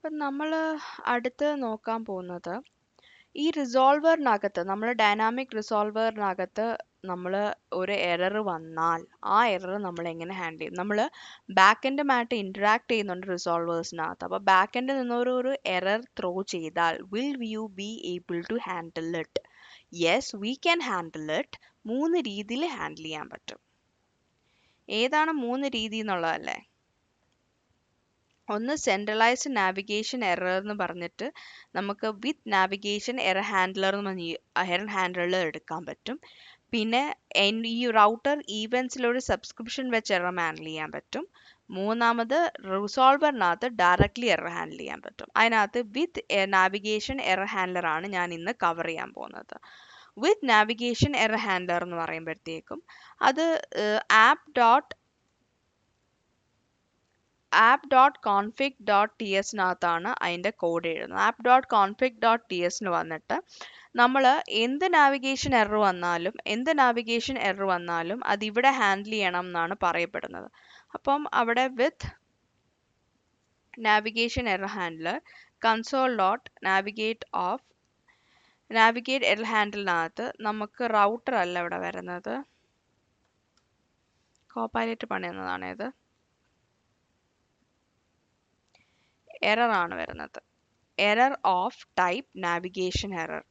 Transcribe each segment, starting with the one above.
അപ്പം നമ്മൾ അടുത്ത് നോക്കാൻ പോകുന്നത് ഈ റിസോൾവറിനകത്ത് നമ്മൾ ഡൈനാമിക് റിസോൾവറിനകത്ത് നമ്മൾ ഒരു എറർ വന്നാൽ ആ എറർ നമ്മൾ എങ്ങനെ ഹാൻഡിൽ ചെയ്യും. നമ്മൾ ബാക്ക് എൻഡുമായിട്ട് ഇൻറ്ററാക്ട് ചെയ്യുന്നുണ്ട് റിസോൾവേഴ്സിനകത്ത്. അപ്പോൾ ബാക്ക് എൻഡിൽ നിന്നൊരു എറർ ത്രോ ചെയ്താൽ will you be able to handle it? Yes, we can handle it. 3 രീതിയിൽ ഹാൻഡിൽ ചെയ്യാൻ പറ്റും. ഏതാണ് 3 രീതി എന്നുള്ളതല്ലേ? ഒന്ന് സെൻട്രലൈസ്ഡ് നാവിഗേഷൻ എറർ എന്ന് പറഞ്ഞിട്ട് നമുക്ക് വിത്ത് നാവിഗേഷൻ എറർ ഹാൻഡ്ലർ എടുക്കാൻ പറ്റും. പിന്നെ ഈ റൗട്ടർ ഈവൻസിലൊരു സബ്സ്ക്രിപ്ഷൻ വെച്ച് എറർ ഹാൻഡിൽ ചെയ്യാൻ പറ്റും. മൂന്നാമത് റിസോൾവറിനകത്ത് ഡയറക്റ്റ്ലി എറർ ഹാൻഡിൽ ചെയ്യാൻ പറ്റും. അതിനകത്ത് വിത്ത് നാവിഗേഷൻ എറർ ഹാൻഡ്ലർ ആണ് ഞാൻ ഇന്ന് കവർ ചെയ്യാൻ പോകുന്നത്. വിത്ത് നാവിഗേഷൻ എറർ ഹാൻഡ്ലർ എന്ന് പറയുമ്പോഴത്തേക്കും അത് app.config.ts അതിൻ്റെ കോഡ് എഴുതുന്നത്. app.config.ts വന്നിട്ട് നമ്മൾ എന്ത് നാവിഗേഷൻ എറർ വന്നാലും അത് ഇവിടെ ഹാൻഡിൽ ചെയ്യണം എന്നാണ് പറയപ്പെടുന്നത്. അപ്പം അവിടെ with navigation error handler console.navigate error ഹാൻഡിലിനകത്ത് നമുക്ക് റൗട്ടർ അല്ല ഇവിടെ വരുന്നത്, കോപ്പൈലറ്റ് പണിയുന്നതാണ് ഇത്. എറർ ആണ് വരുന്നത്. Error of type navigation error.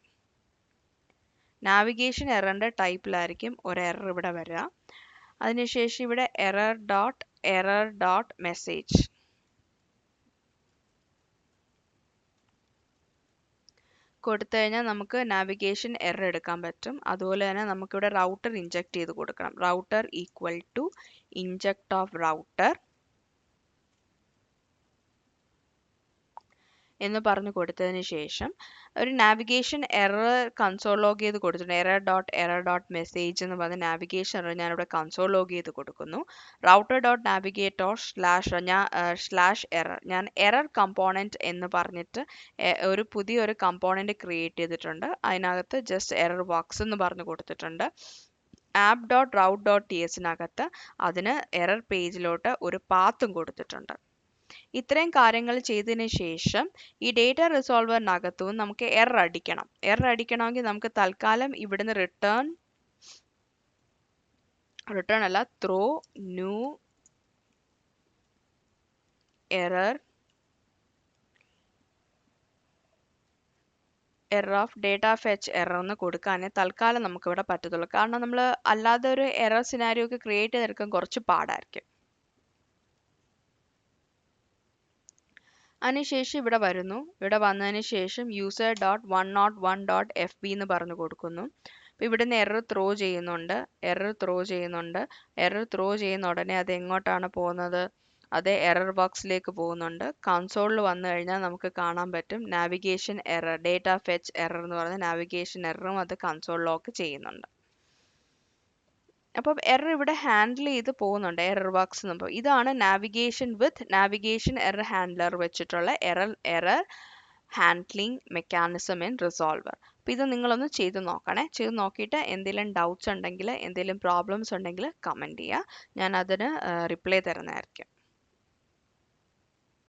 Navigation എററിൻ്റെ ടൈപ്പിലായിരിക്കും ഒരു എറർ ഇവിടെ വരിക. അതിനുശേഷം ഇവിടെ എറർ ഡോട്ട് മെസ്സേജ് കൊടുത്തു കഴിഞ്ഞാൽ നമുക്ക് നാവിഗേഷൻ എറർ എടുക്കാൻ പറ്റും. അതുപോലെ തന്നെ നമുക്കിവിടെ റൗട്ടർ ഇൻജക്ട് ചെയ്ത് കൊടുക്കണം. Router equal to inject of router എന്ന് പറഞ്ഞു കൊടുത്തതിന് ശേഷം ഒരു നാവിഗേഷൻ എറർ കൺസോൾ ലോഗ് ചെയ്ത് കൊടുത്തിട്ടുണ്ട്. എറർ ഡോട്ട് മെസ്സേജ് എന്ന് പറഞ്ഞ നാവിഗേഷൻ എറർ ഞാനിവിടെ കൺസോൾ ലോഗ് ചെയ്ത് കൊടുക്കുന്നു. router.navigator /എറർ ഞാൻ എറർ കമ്പോണൻറ്റ് എന്ന് പറഞ്ഞിട്ട് ഒരു പുതിയൊരു കമ്പോണൻറ്റ് ക്രിയേറ്റ് ചെയ്തിട്ടുണ്ട്. അതിനകത്ത് ജസ്റ്റ് എറർ ബോക്സ് എന്ന് പറഞ്ഞു കൊടുത്തിട്ടുണ്ട്. app.route.tsനകത്ത് അതിന് എറർ പേജിലോട്ട് ഒരു പാത്തും കൊടുത്തിട്ടുണ്ട്. ഇത്രയും കാര്യങ്ങൾ ചെയ്തതിന് ശേഷം ഈ ഡേറ്റ റിസോൾവറിനകത്തും നമുക്ക് എറർ അടിക്കണമെങ്കിൽ നമുക്ക് തൽക്കാലം ഇവിടുന്ന് റിട്ടേൺ അല്ല throw new error of data fetch error എന്ന് കൊടുക്കാനേ തൽക്കാലം നമുക്ക് ഇവിടെ പറ്റത്തുള്ളൂ. കാരണം നമ്മൾ അല്ലാതെ ഒരു എറർ സിനാരിയോ ഒക്കെ ക്രിയേറ്റ് ചെയ്തെടുക്കാൻ കുറച്ച് പാടായിരിക്കും. അതിനുശേഷം ഇവിടെ വരുന്നു. ഇവിടെ വന്നതിന് ശേഷം user.101.fb എന്ന് പറഞ്ഞു കൊടുക്കുന്നു. അപ്പോൾ ഇവിടുന്ന് എറർ ത്രോ ചെയ്യുന്നുണ്ട്. എറർ ത്രോ ചെയ്യുന്ന ഉടനെ അത് എങ്ങോട്ടാണ് പോകുന്നത്? അത് എറർ ബോക്സിലേക്ക് പോകുന്നുണ്ട്. കൺസോളിൽ വന്നു കഴിഞ്ഞാൽ നമുക്ക് കാണാൻ പറ്റും navigation error, data fetch error എന്ന് പറയുന്ന നാവിഗേഷൻ എററും അത് കൺസോൾ ലോക്ക് ചെയ്യുന്നുണ്ട്. അപ്പം എറർ ഇവിടെ ഹാൻഡിൽ ചെയ്ത് പോകുന്നുണ്ട് എറർ ബോക്സ് എന്ന്. ഇതാണ് നാവിഗേഷൻ വിത്ത് നാവിഗേഷൻ എറർ ഹാൻഡ്ലർ വെച്ചിട്ടുള്ള error handling mechanism in resolver. അപ്പോൾ ഇത് നിങ്ങളൊന്ന് ചെയ്ത് നോക്കണേ. ചെയ്ത് നോക്കിയിട്ട് എന്തെങ്കിലും ഡൗട്ട്സ് ഉണ്ടെങ്കിൽ, എന്തെങ്കിലും പ്രോബ്ലംസ് ഉണ്ടെങ്കിൽ കമൻറ്റ് ചെയ്യുക. ഞാൻ അതിന് റിപ്ലൈ തരുന്നതായിരിക്കും.